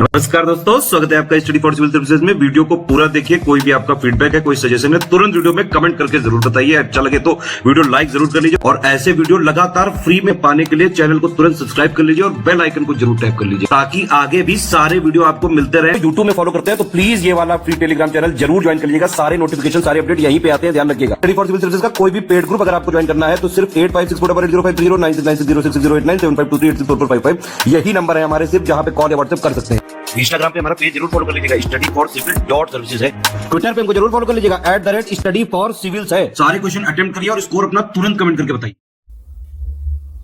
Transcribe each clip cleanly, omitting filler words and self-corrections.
नमस्कार दोस्तों, स्वागत है आपका स्टडी फॉर सिविल सर्विसेज में। वीडियो को पूरा देखिए। कोई भी आपका फीडबैक है, कोई सजेशन है, तुरंत वीडियो में कमेंट करके जरूर बताइए। अच्छा लगे तो वीडियो लाइक जरूर कर लीजिए और ऐसे वीडियो लगातार फ्री में पाने के लिए चैनल को तुरंत सब्सक्राइब कर लीजिए और बेल आइकन को जरूर टैप कर लीजिए ताकि आगे भी सारे वीडियो आपको मिलते रहे। यूट्यूब में फॉलो करते हैं तो प्लीज ये वाला फ्री टेलीग्राम चैनल जरूर ज्वाइन कर लीजिएगा। सारे नोटिफिकेशन, सारे अपडेट यहीं पे आते हैं, ध्यान रखिएगा। स्टडी फॉर सिविल सर्विसेज का कोई भी पेड ग्रुप अगर आपको ज्वाइन करना है तो सिर्फ 856480560660897523864455 यही नंबर है हमारे, सिर्फ जहां पे कॉल या व्हाट्सएप कर सकते हैं। इंस्टाग्राम पे हमारा पेज जरूर फॉलो कर लीजिएगा, studyforcivil.services है। ट्विटर पे हमको जरूर फॉलो कर लीजिएगा, @studyforcivils है। सारे क्वेश्चन अटेम्प्ट करिए और स्कोर अपना तुरंत कमेंट करके बताइए।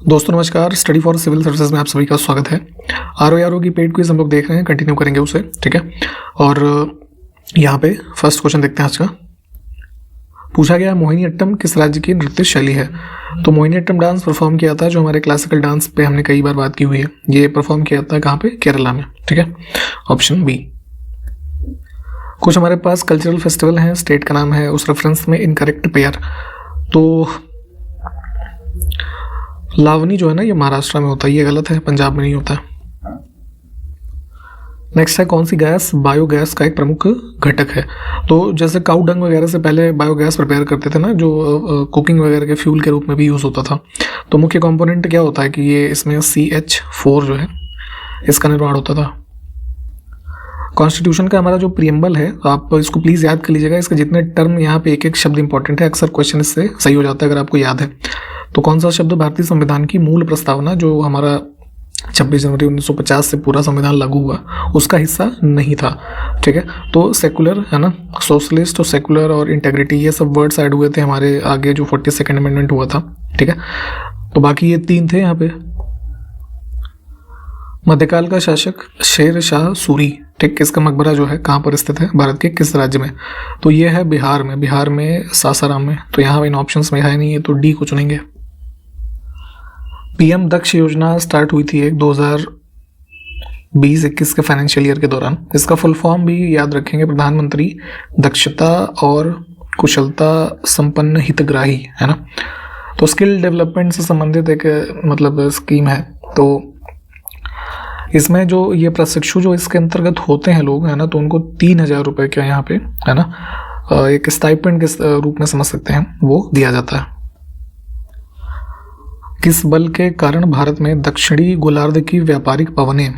दोस्तों नमस्कार, स्टडी फॉर सिविल सर्विसेज में आप सभी का स्वागत है। आरओ की पेड क्विज हम लोग देख रहे हैं, कंटिन्यू करेंगे उसे, ठीक है। और यहाँ पे फर्स्ट क्वेश्चन देखते हैं आज का। पूछा गया मोहिनीअट्टम किस राज्य की नृत्य शैली है। तो मोहिनीअट्टम डांस परफॉर्म किया था, जो हमारे क्लासिकल डांस पे हमने कई बार बात की हुई है, ये परफॉर्म किया था कहाँ पे, केरला में, ठीक है। Option B. कुछ हमारे पास कल्चरल फेस्टिवल हैं, स्टेट का नाम है, उस रेफरेंस में इनकरेक्ट पेयर। तो लावनी जो है ना, ये महाराष्ट्र में होता है, ये गलत है, पंजाब में नहीं होता। नेक्स्ट है, कौन सी गैस बायोगैस का एक प्रमुख घटक है। तो जैसे काऊ डंग वगैरह से पहले बायोगैस प्रिपेयर करते थे ना, जो कुकिंग वगैरह के फ्यूल के रूप में भी यूज़ होता था। तो मुख्य कंपोनेंट क्या होता है कि ये इसमें CH4 जो है, इसका निर्माण होता था। कॉन्स्टिट्यूशन का हमारा जो प्रीएम्बल है, आप इसको प्लीज़ याद कर लीजिएगा। इसके जितने टर्म यहाँ पे एक एक शब्द इंपॉर्टेंट है, अक्सर क्वेश्चन इससे सही हो जाता है अगर आपको याद है। तो कौन सा शब्द भारतीय संविधान की मूल प्रस्तावना, जो हमारा 26 जनवरी 1950 से पूरा संविधान लागू हुआ, उसका हिस्सा नहीं था, ठीक है। तो सेकुलर है ना, सोशलिस्ट और सेकुलर और इंटेग्रिटी, ये सब वर्ड्स ऐड हुए थे हमारे आगे जो 42nd अमेंडमेंट हुआ था, ठीक है। तो बाकी ये 3 थे यहाँ पे। मध्यकाल का शासक शेर शाह सूरी, ठीक, इसका मकबरा जो है कहाँ पर स्थित है, भारत के किस राज्य में। तो ये है बिहार में सासाराम में। तो यहाँ इन ऑप्शंस में है नहीं है, तो डी को चुनेंगे। PM दक्ष योजना स्टार्ट हुई थी 2020-21 के फाइनेंशियल ईयर के दौरान। इसका फुल फॉर्म भी याद रखेंगे, प्रधानमंत्री दक्षता और कुशलता संपन्न हितग्राही, है ना। तो स्किल डेवलपमेंट से संबंधित एक मतलब स्कीम है। तो इसमें जो ये प्रशिक्षु जो इसके अंतर्गत होते हैं लोग, है ना, तो उनको 3000 रुपये का यहाँ पे, है ना, एक स्टाइपेंड के रूप में समझ सकते हैं, वो दिया जाता है। किस बल के कारण भारत में दक्षिणी गोलार्ध की व्यापारिक पवनें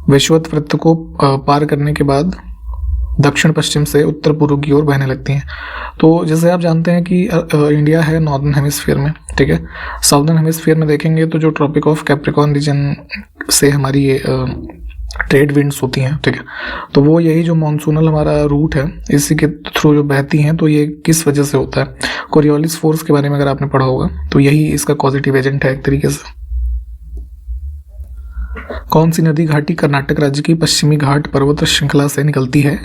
विषुवत वृत्त को पार करने के बाद दक्षिण पश्चिम से उत्तर पूर्व की ओर बहने लगती हैं। तो जैसे आप जानते हैं कि इंडिया है नॉर्दर्न हेमिस्फीयर में, ठीक है। साउदर्न हेमिस्फीयर में देखेंगे तो जो ट्रॉपिक ऑफ कैप्रिकॉर्न रीजन से हमारी ये ट्रेड विंड्स होती हैं, ठीक है। तो वो यही जो मॉनसूनल हमारा रूट है, इसी के थ्रू जो बहती हैं, तो ये किस वजह से होता है। कोरियोलिस फोर्स के बारे में अगर आपने पढ़ा होगा, तो यही इसका कॉजेटिव एजेंट है एक तरीके से। कौन सी नदी घाटी कर्नाटक राज्य की पश्चिमी घाट पर्वत श्रृंखला से निकलती है।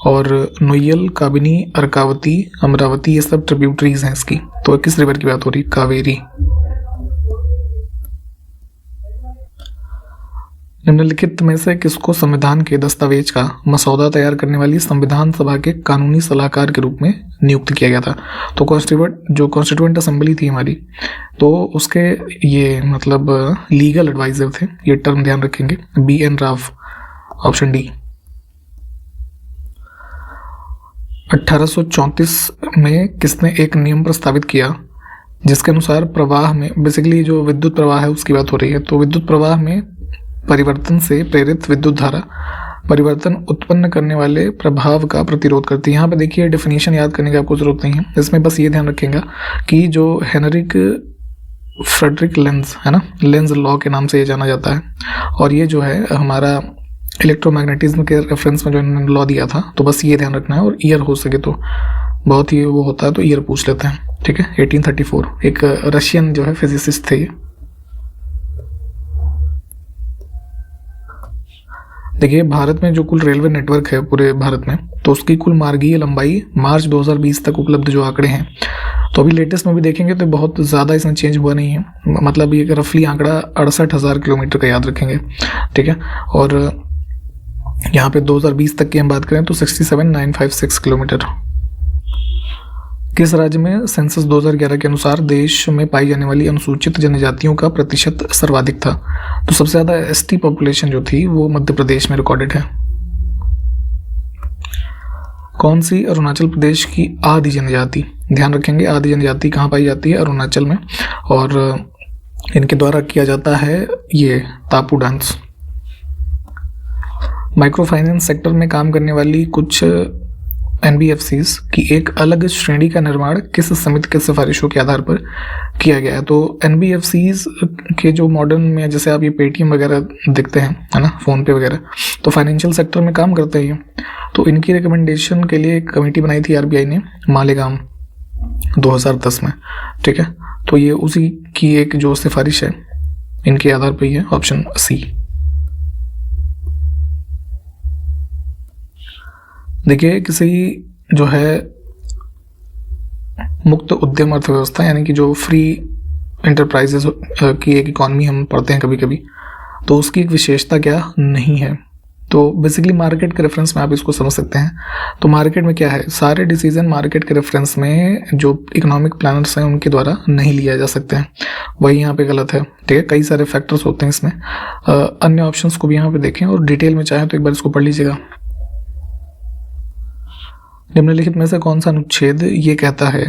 और नोयल, काबिनी, अर्कावती, अमरावती, ये सब ट्रिब्यूटरीज हैं इसकी। तो किस रिवर की बात हो रही, कावेरी। निम्नलिखित में से किसको संविधान के दस्तावेज का मसौदा तैयार करने वाली संविधान सभा के कानूनी सलाहकार के रूप में नियुक्त किया गया था। तो कॉन्स्टिट्यूएंट असेंबली थी हमारी, तो उसके ये मतलब लीगल एडवाइजर थे, ये टर्म ध्यान रखेंगे, BN राव। Option D. 1834 में किसने एक नियम प्रस्तावित किया जिसके अनुसार प्रवाह में, बेसिकली जो विद्युत प्रवाह है उसकी बात हो रही है, तो विद्युत प्रवाह में परिवर्तन से प्रेरित विद्युत धारा परिवर्तन उत्पन्न करने वाले प्रभाव का प्रतिरोध करती है। यहाँ पे देखिए डेफिनेशन याद करने की आपको जरूरत नहीं है, इसमें बस ये ध्यान रखेगा कि जो हेनरिक फ्रेडरिक लेंज है ना, लेंज लॉ के नाम से ये जाना जाता है। और ये जो है हमारा इलेक्ट्रोमैग्नेटिज्म के रेफरेंस में जो इन्होंने लॉ दिया था, तो बस ये ध्यान रखना है। और ईयर हो सके तो बहुत ही वो होता है, तो ईयर पूछ लेते हैं, ठीक है। 1834, एक रशियन जो है फिजिसिस्ट थे ये। देखिए भारत में जो कुल रेलवे नेटवर्क है पूरे भारत में, तो उसकी कुल मार्गीय लंबाई मार्च 2020 तक उपलब्ध जो आंकड़े हैं, तो अभी लेटेस्ट में भी देखेंगे तो बहुत ज़्यादा इसमें चेंज हुआ नहीं है। मतलब ये रफली आंकड़ा 68,000 किलोमीटर का याद रखेंगे, ठीक है। और यहाँ पे 2020 तक की हम बात करें तो 67,956 किलोमीटर। किस राज्य में सेंसस 2011 के अनुसार देश में पाई जाने वाली अनुसूचित जनजातियों का प्रतिशत सर्वाधिक था? तो सबसे ज़्यादा एसटी पॉपुलेशन जो थी वो मध्य प्रदेश में रिकॉर्डेड है। कौन सी अरुणाचल प्रदेश की आदि जनजाति, ध्यान रखेंगे आदि जनजाति कहाँ पाई जाती है? अरुणाचल में, और इनके द्वारा किया जाता है ये तापू डांस। माइक्रो फाइनेंस सेक्टर में काम करने वाली कुछ NBFCs की एक अलग श्रेणी का निर्माण किस समिति के सिफारिशों के आधार पर किया गया है? तो NBFCs के जो मॉडर्न में, जैसे आप ये पेटीएम वगैरह देखते हैं, है ना, फ़ोन पे वगैरह, तो फाइनेंशियल सेक्टर में काम करते हैं। तो इनकी रिकमेंडेशन के लिए एक कमेटी बनाई थी RBI ने मालेगांव 2010 में, ठीक है। तो ये उसी की एक जो सिफारिश है, इनके आधार पर ही है, ऑप्शन सी। देखिए, किसी जो है मुक्त उद्यम अर्थव्यवस्था, यानी कि जो फ्री इंटरप्राइजेस की एक इकॉनमी हम पढ़ते हैं कभी कभी, तो उसकी एक विशेषता क्या नहीं है? तो बेसिकली मार्केट के रेफरेंस में आप इसको समझ सकते हैं। तो मार्केट में क्या है, सारे डिसीजन मार्केट के रेफरेंस में जो इकोनॉमिक प्लानर्स हैं उनके द्वारा नहीं लिया जा सकते हैं, वही यहाँ पे गलत है, ठीक है। कई सारे फैक्टर्स होते हैं इसमें। अन्य ऑप्शंस को भी यहाँ पे देखें और डिटेल में चाहें तो एक बार इसको पढ़ लीजिएगा। निम्नलिखित में से कौन सा अनुच्छेद ये कहता है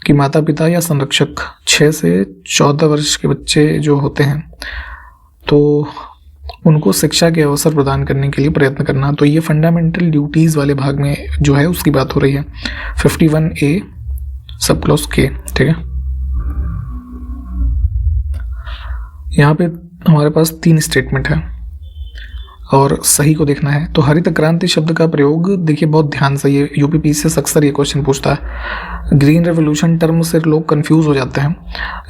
कि माता पिता या संरक्षक 6 से 14 वर्ष के बच्चे जो होते हैं तो उनको शिक्षा के अवसर प्रदान करने के लिए प्रयत्न करना? तो ये फंडामेंटल ड्यूटीज़ वाले भाग में जो है उसकी बात हो रही है, 51A सब क्लॉज K, ठीक है। यहाँ पे हमारे पास 3 स्टेटमेंट है और सही को देखना है। तो हरित क्रांति शब्द का प्रयोग देखिए बहुत ध्यान से, ये UPPCS अक्सर ये क्वेश्चन पूछता है। ग्रीन रेवोल्यूशन टर्म से लोग कंफ्यूज हो जाते हैं।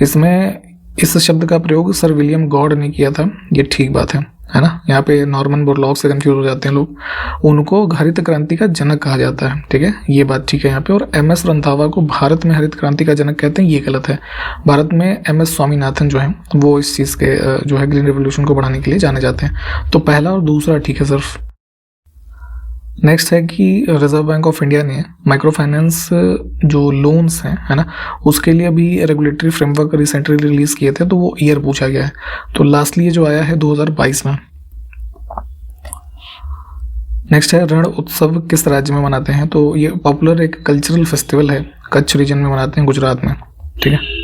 इसमें इस शब्द का प्रयोग सर विलियम गॉड ने किया था, ये ठीक बात है ना। यहाँ पे नॉर्मन बोरलॉग से कंफ्यूज हो जाते हैं लोग, उनको हरित क्रांति का जनक कहा जाता है, ठीक है, ये बात ठीक है यहाँ पे। और MS रंधावा को भारत में हरित क्रांति का जनक कहते हैं, ये गलत है। भारत में MS स्वामीनाथन जो है वो इस चीज़ के जो है ग्रीन रेवोल्यूशन को बढ़ाने के लिए जाने जाते हैं। तो पहला और दूसरा ठीक है सिर्फ। नेक्स्ट है कि रिजर्व बैंक ऑफ इंडिया ने माइक्रो फाइनेंस जो लोन्स हैं, है ना, उसके लिए अभी रेगुलेटरी फ्रेमवर्क रिसेंटली रिलीज किए थे, तो वो ईयर पूछा गया है। तो लास्टली ये जो आया है 2022 में। नेक्स्ट है रण उत्सव किस राज्य में मनाते हैं? तो ये पॉपुलर एक कल्चरल फेस्टिवल है, कच्छ रीजन में मनाते हैं, गुजरात में, ठीक है।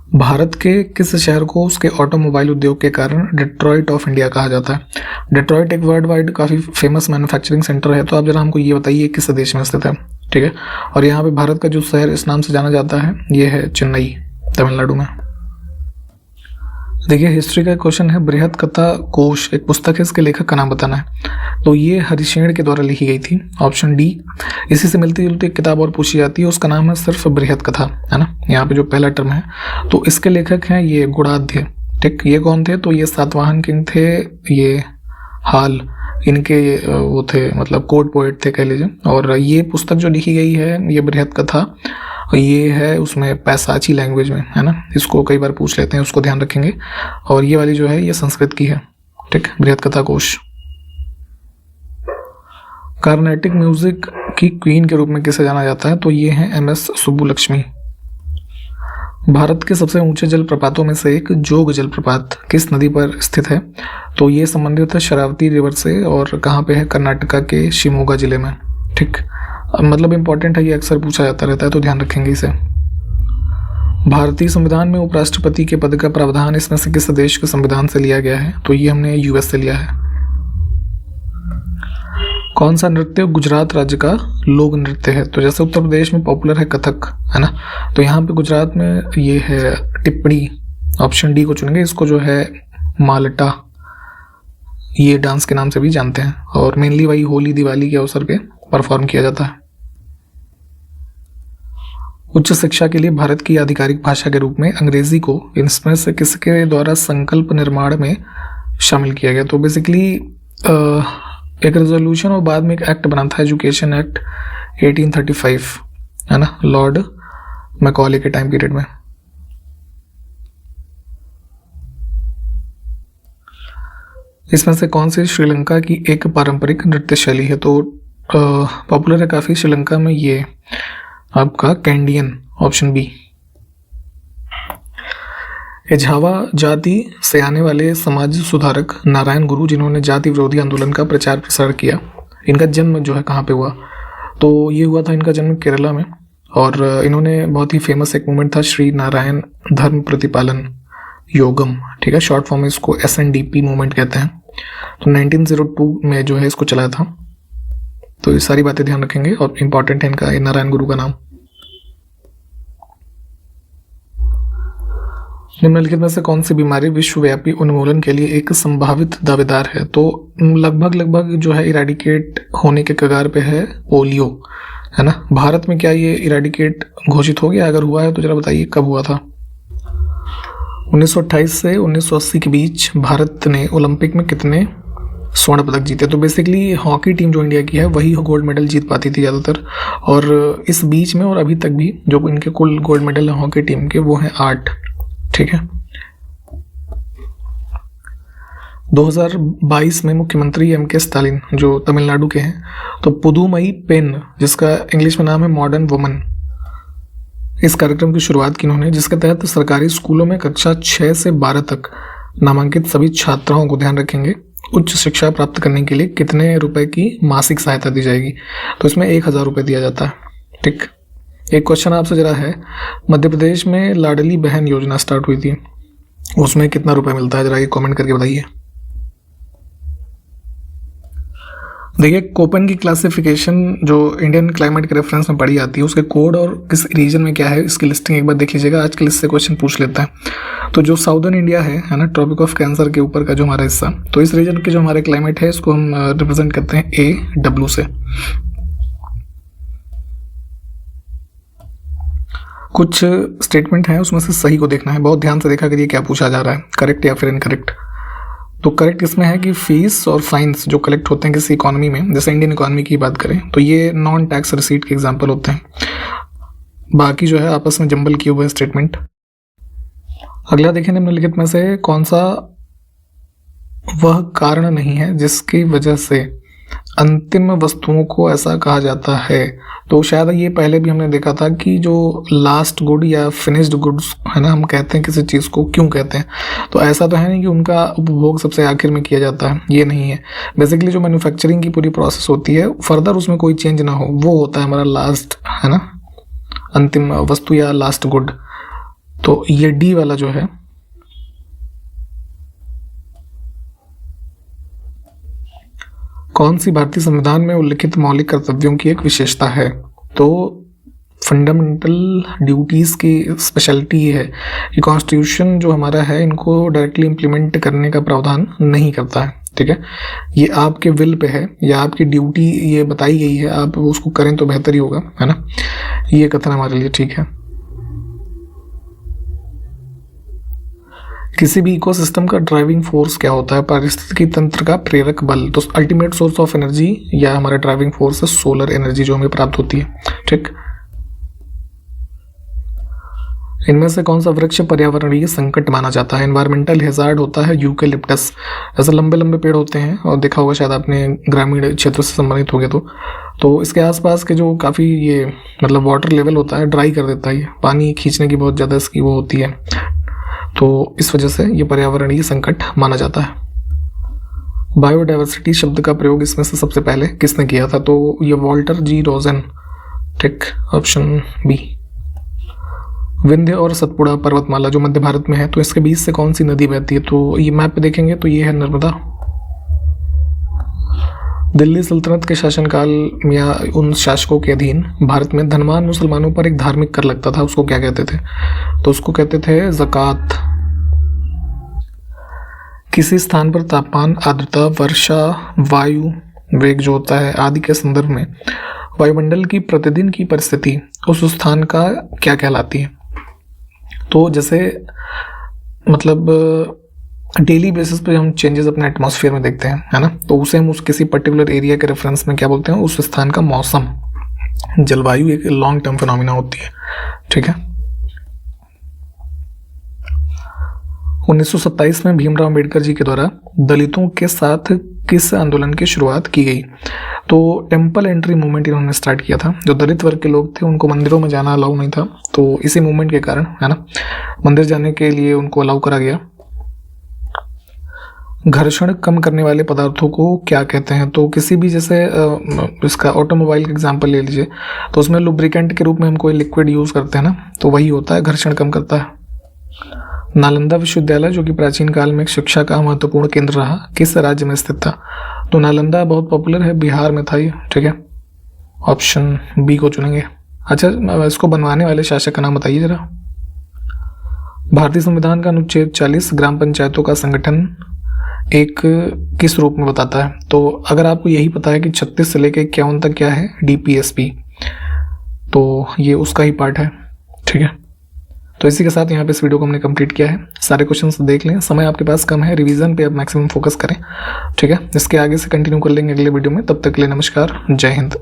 भारत के किस शहर को उसके ऑटोमोबाइल उद्योग के कारण डेट्रॉइट ऑफ इंडिया कहा जाता है? डेट्रॉइट एक वर्ल्ड वाइड काफ़ी फेमस मैन्युफैक्चरिंग सेंटर है। तो आप जरा हमको ये बताइए किस देश में स्थित है, ठीक है। और यहाँ पे भारत का जो शहर इस नाम से जाना जाता है ये है चेन्नई, तमिलनाडु में। देखिए, हिस्ट्री का क्वेश्चन है, बृहद कथा कोश एक पुस्तक है, इसके लेखक का नाम बताना है। तो ये हरिशेण के द्वारा लिखी गई थी, ऑप्शन डी। इसी से मिलती जुलती एक किताब और पूछी जाती है, उसका नाम है सिर्फ बृहद कथा, है ना। यहाँ पे जो पहला टर्म है, तो इसके लेखक हैं ये गुणाध्य, ठीक। ये कौन थे? तो ये सातवाहन किंग थे, ये हाल इनके वो थे, मतलब कोर्ट पोएट थे कह लीजिए। और ये पुस्तक जो लिखी गई है ये बृहद कथा, ये है उसमें पैसाची लैंग्वेज में, है ना। इसको कई बार पूछ लेते हैं, उसको ध्यान रखेंगे। और ये वाली जो है ये संस्कृत की है, ठीक, बृहद कथा कोश। कार्नेटिक म्यूजिक की क्वीन के रूप में किसे जाना जाता है? तो ये हैं MS सुब्बुलक्ष्मी। भारत के सबसे ऊंचे जलप्रपातों में से एक जोग जलप्रपात किस नदी पर स्थित है? तो ये संबंधित है शरावती रिवर से, और कहाँ पे है? कर्नाटका के शिमोगा जिले में, ठीक। मतलब इंपॉर्टेंट है, ये अक्सर पूछा जाता रहता है, तो ध्यान रखेंगे इसे। भारतीय संविधान में उपराष्ट्रपति के पद का प्रावधान इसमें से किस देश के संविधान से लिया गया है? तो ये हमने US से लिया है। कौन सा नृत्य गुजरात राज्य का लोक नृत्य है? तो जैसे उत्तर प्रदेश में पॉपुलर है कथक, है ना, तो यहाँ पे गुजरात में ये है टिप्पणी, ऑप्शन डी को चुनेंगे। इसको जो है माल्टा ये डांस के नाम से भी जानते हैं, और मेनली वही होली दिवाली के अवसर पे परफॉर्म किया जाता है। उच्च शिक्षा के लिए भारत की आधिकारिक भाषा के रूप में अंग्रेजी को इनमें से किसके द्वारा संकल्प निर्माण में शामिल किया गया? तो बेसिकली एक रेजोल्यूशन और बाद में एक एक्ट बना था, एजुकेशन एक्ट 1835, है ना, लॉर्ड मैकॉले के टाइम पीरियड में। इसमें से कौन सी श्रीलंका की एक पारंपरिक नृत्य शैली है? तो पॉपुलर है काफ़ी श्रीलंका में, ये आपका कैंडियन, ऑप्शन बी। एझावा जाति से आने वाले समाज सुधारक नारायण गुरु, जिन्होंने जाति विरोधी आंदोलन का प्रचार प्रसार किया, इनका जन्म जो है कहाँ पे हुआ? तो ये हुआ था इनका जन्म केरला में, और इन्होंने बहुत ही फेमस एक मूवमेंट था श्री नारायण धर्म प्रतिपालन योगम, ठीक है, शॉर्ट फॉर्म में इसको SNDP मूवमेंट कहते हैं। तो 1902 में जो है इसको चलाया था। तो ये सारी बातें ध्यान रखेंगे और इम्पॉर्टेंट है इनका, नारायण गुरु का नाम। निम्नलिखित में से कौन सी बीमारी विश्वव्यापी उन्मूलन के लिए एक संभावित दावेदार है? तो लगभग जो है इरेडिकेट होने के कगार पे है पोलियो, है ना। भारत में क्या ये इरेडिकेट घोषित हो गया? अगर हुआ है तो जरा बताइए कब हुआ था? 1928 से 1980 के बीच भारत ने ओलंपिक में कितने स्वर्ण पदक जीते? तो बेसिकली हॉकी टीम जो इंडिया की है वही गोल्ड मेडल जीत पाती थी ज़्यादातर, और इस बीच में और अभी तक भी जो इनके कुल गोल्ड मेडल है हॉकी टीम के, वो हैं 8, ठीक है। 2022 में मुख्यमंत्री MK स्टालिन जो तमिलनाडु के हैं, तो पुदुमई पेन, जिसका इंग्लिश में नाम है मॉडर्न वुमन, इस कार्यक्रम की शुरुआत की उन्होंने, जिसके तहत सरकारी स्कूलों में कक्षा 6 से 12 तक नामांकित सभी छात्राओं को, ध्यान रखेंगे, उच्च शिक्षा प्राप्त करने के लिए कितने रुपए की मासिक सहायता दी जाएगी? तो इसमें 1000 रुपये दिया जाता है, ठीक। एक क्वेश्चन आपसे जरा है, मध्य प्रदेश में लाडली बहन योजना स्टार्ट हुई थी, उसमें कितना रुपए मिलता है? जरा ये कमेंट करके बताइए। देखिए, कोपेन की क्लासिफिकेशन जो इंडियन क्लाइमेट के रेफरेंस में पढ़ी जाती है, उसके कोड और किस रीजन में क्या है, इसकी लिस्टिंग एक बार देख लीजिएगा। आज के लिस्ट से क्वेश्चन पूछ लेता है। तो जो साउदर्न इंडिया है ना, ट्रॉपिक ऑफ कैंसर के ऊपर का जो हमारा हिस्सा, तो इस रीजन के जो हमारे क्लाइमेट है इसको हम रिप्रेजेंट करते हैं AW से। कुछ स्टेटमेंट हैं, उसमें से सही को देखना है, बहुत ध्यान से देखा करिए क्या पूछा जा रहा है, करेक्ट या फिर इनकरेक्ट। तो करेक्ट इसमें है कि फीस और फाइन्स जो कलेक्ट होते हैं किसी इकोनॉमी में, जैसे इंडियन इकोनॉमी की बात करें तो ये नॉन टैक्स रिसीट के एग्जांपल होते हैं। बाकी जो है आपस में जंबल किए हुए स्टेटमेंट। अगला देखें, निम्नलिखित में से कौन सा वह कारण नहीं है जिसकी वजह से अंतिम वस्तुओं को ऐसा कहा जाता है? तो शायद ये पहले भी हमने देखा था कि जो लास्ट गुड या फिनिश्ड गुड्स है ना, हम कहते हैं किसी चीज़ को, क्यों कहते हैं? तो ऐसा तो है नहीं कि उनका उपभोग सबसे आखिर में किया जाता है, ये नहीं है। बेसिकली जो मैन्युफैक्चरिंग की पूरी प्रोसेस होती है, फर्दर उसमें कोई चेंज ना हो, वो होता है हमारा लास्ट, है ना, अंतिम वस्तु या लास्ट गुड। तो ये D वाला जो है, कौन सी भारतीय संविधान में उल्लिखित मौलिक कर्तव्यों की एक विशेषता है? तो फंडामेंटल ड्यूटीज़ की स्पेशलिटी ये है कि कॉन्स्टिट्यूशन जो हमारा है इनको डायरेक्टली इम्प्लीमेंट करने का प्रावधान नहीं करता है, ठीक है। ये आपके विल पे है या आपकी ड्यूटी ये बताई गई है, आप उसको करें तो बेहतर ही होगा, है ना, ये कथन हमारे लिए ठीक है। किसी भी इकोसिस्टम का ड्राइविंग फोर्स क्या होता है? पारिस्थितिकी तंत्र का प्रेरक बल। तो अल्टीमेट सोर्स ऑफ एनर्जी या हमारा ड्राइविंग फोर्स है सोलर एनर्जी जो हमें प्राप्त होती है, ठीक। इनमें से कौन सा वृक्ष पर्यावरणीय संकट माना जाता है? एनवायरमेंटल हेजार्ड होता है यूकेलिप्टस। ऐसे लंबे लंबे पेड़ होते हैं और देखा होगा शायद आपने ग्रामीण क्षेत्र से संबंधित हो गए तो इसके आसपास के जो काफ़ी ये मतलब वाटर लेवल होता है ड्राई कर देता है, ये पानी खींचने की बहुत ज़्यादा इसकी वो होती है, तो इस वजह से ये पर्यावरणीय संकट माना जाता है। बायोडाइवर्सिटी शब्द का प्रयोग इसमें से सबसे पहले किसने किया था? तो ये वॉल्टर G. रोजन, ठीक, ऑप्शन बी। विंध्य और सतपुड़ा पर्वतमाला जो मध्य भारत में है, तो इसके बीच से कौन सी नदी बहती है? तो ये मैप पे देखेंगे तो ये है नर्मदा। दिल्ली सल्तनत के शासनकाल या उन शासकों के अधीन भारत में धनवान मुसलमानों पर एक धार्मिक कर लगता था, उसको क्या कहते थे? तो उसको कहते थे ज़कात। किसी स्थान पर तापमान, आर्द्रता, वर्षा, वायु वेग जो होता है आदि के संदर्भ में वायुमंडल की प्रतिदिन की परिस्थिति उस स्थान का क्या कहलाती है? तो जैसे मतलब डेली बेसिस पे हम चेंजेस अपने एटमॉस्फेयर में देखते हैं, है ना, तो उसे हम उस किसी पर्टिकुलर एरिया के रेफरेंस में क्या बोलते हैं? उस स्थान का मौसम, जलवायु एक लॉन्ग टर्म फिनोमिना होती है, ठीक है। 1927 में भीमराव अंबेडकर जी के द्वारा दलितों के साथ किस आंदोलन की शुरुआत की गई? तो टेम्पल एंट्री मूवमेंट इन्होंने स्टार्ट किया था। जो दलित वर्ग के लोग थे उनको मंदिरों में जाना अलाउ नहीं था, तो इसी मूवमेंट के कारण, है ना, मंदिर जाने के लिए उनको अलाउ करा गया। घर्षण कम करने वाले पदार्थों को क्या कहते हैं? तो किसी भी जैसे इसका ऑटोमोबाइल का एग्जांपल ले लीजिए, तो उसमें लुब्रिकेंट के रूप में हम कोई लिक्विड यूज़ करते हैं ना, तो वही होता है, घर्षण कम करता है। नालंदा विश्वविद्यालय जो कि प्राचीन काल में एक शिक्षा का महत्वपूर्ण केंद्र रहा, किस राज्य में स्थित था? तो नालंदा बहुत पॉपुलर है, बिहार में था ये, ठीक है, ऑप्शन बी को चुनेंगे। अच्छा, इसको बनवाने वाले शासक का नाम बताइए जरा। भारतीय संविधान का अनुच्छेद 40 ग्राम पंचायतों का संगठन एक किस रूप में बताता है? तो अगर आपको यही पता है कि 36 से लेकर 51 तक क्या है, DPSP, तो ये उसका ही पार्ट है, ठीक है। तो इसी के साथ यहाँ पे इस वीडियो को हमने कंप्लीट किया है। सारे क्वेश्चंस देख लें, समय आपके पास कम है, रिवीजन पे आप मैक्सिमम फोकस करें, ठीक है। इसके आगे से कंटिन्यू कर लेंगे अगले वीडियो में। तब तक के लिए नमस्कार, जय हिंद।